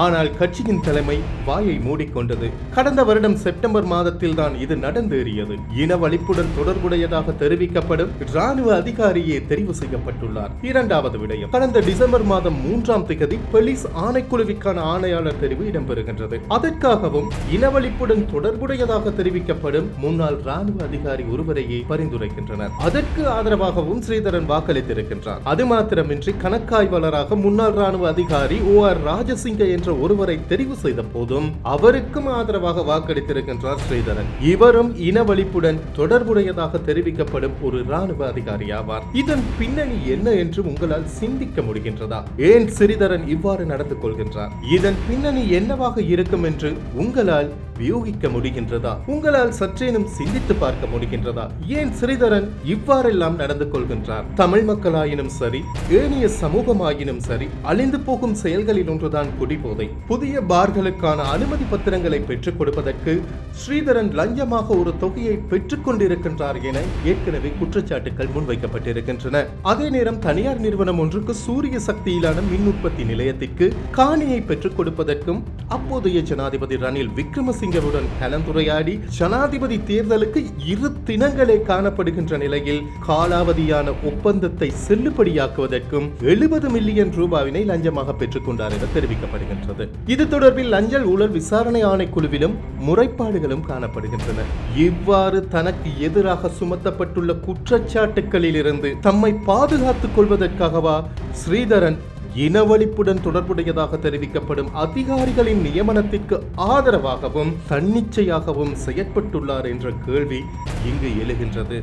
ஆனால் கட்சியின் தலைமை வாயை மூடிக்கொண்டது. கடந்த வருடம் செப்டம்பர் மாதத்தில் தான் இது நடந்தேறியது. இனவழிப்புடன் தொடர்புடையதாக தெரிவிக்கப்படும் ராணுவ அதிகாரியே தெரிவு செய்யப்பட்டுள்ளார். இரண்டாவது விடயம், கடந்த டிசம்பர் மாதம் 3ஆம் தேதி போலீஸ் ஆணைக்குழுவிற்கான ஆணையாளர் தெரிவு இடம்பெறுகின்றது. அதற்காகவும் இனவழிப்புடன் தொடர்புடையதாக தெரிவிக்கப்படும் முன்னாள் ராணுவ அதிகாரி ஒருவரையே பரிந்துரைக்கின்றனர். அதற்கு ஆதரவாகவும் ஸ்ரீதரன் வாக்களித்திருக்கின்றார். அது மாத்திரமின்றி கணக்காய்வாளராக முன்னாள் ராணுவ அதிகாரி OR ராஜசிங்க என்ற ஒருவரை தெரிவு செய்த போதும் அவருக்கும் ஆதரவாக வாக்களித்திருக்கின்றார் ஸ்ரீதரன். இவரும் இனவழிப்புடன் தொடர்புடையதாக தெரிவிக்கப்படும் ஒரு ராணுவ அதிகாரி ஆவார். இதன் பின்னணி என்ன என்று உங்களால் சிந்திக்க முடிகின்றதா? ஏன் ஸ்ரீதரன் இவ்வாறு நடந்து கொள்கின்றார்? இதன் பின்னணி என்னவாக இருக்கும் என்று உங்களால் யூகிக்க முடிகின்றதா? உங்களால் சற்றேனும் சிந்தித்து பார்க்க முடிகின்றதா? ஏன் ஸ்ரீதரன் இவ்வாறெல்லாம் நடந்து கொள்கின்றார்? தமிழ் மக்களாயினும் சரி, ஏனைய சமூகமாயினும் சரி, அழிந்து போகும் செயல்களில் ஒன்றுதான் குடிபோதை. புதிய பார்களுக்கான அனுமதி பத்திரங்களை பெற்றுக் கொடுப்பதற்கு ஸ்ரீதரன் லஞ்சமாக ஒரு தொகையை பெற்றுக் கொண்டிருக்கின்றார் என ஏற்கனவே குற்றச்சாட்டுகள் முன்வைக்கப்பட்டிருக்கின்றன. அதே நேரம் தனியார் நிறுவனம் ஒன்றுக்கு சூரிய சக்தியிலான மின் உற்பத்தி நிலையத்திற்கு காணியை பெற்றுக் கொடுப்பதற்கும் அப்போதைய ஜனாதிபதி ரணில் விக்ரமசிங்கவுடன் கலந்துரையாடி ஜனாதிபதி தேர்தலுக்கு 2 தினங்களே காணப்படுகின்ற நிலையில் காலாவதியான ஒப்பந்தத்தை செல்லுபடியாக்குவதற்கும் 70 மில்லியன் ரூபாவினை லஞ்சமாக பெற்றுக் கொண்டார் என தெரிவிக்கப்படுகின்றது. இது தொடர்பில் லஞ்ச ஊழல் விசாரணை ஆணைக்குழுவிலும் முறைப்பாடுகளும் காணப்படுகின்றன. இவ்வாறு தனக்கு எதிராக சுமத்தப்பட்டுள்ள குற்றச்சாட்டுகளில் இருந்து தம்மை பாதுகாத்துக் கொள்வதற்காகவா ஸ்ரீதரன் இனவழிப்புடன் தொடர்புடையதாக தெரிவிக்கப்படும் அதிகாரிகளின் நியமனத்திற்கு ஆதரவாகவும் தன்னிச்சையாகவும் செயற்பட்டுள்ளார் என்ற கேள்வி இங்கு எழுகின்றது.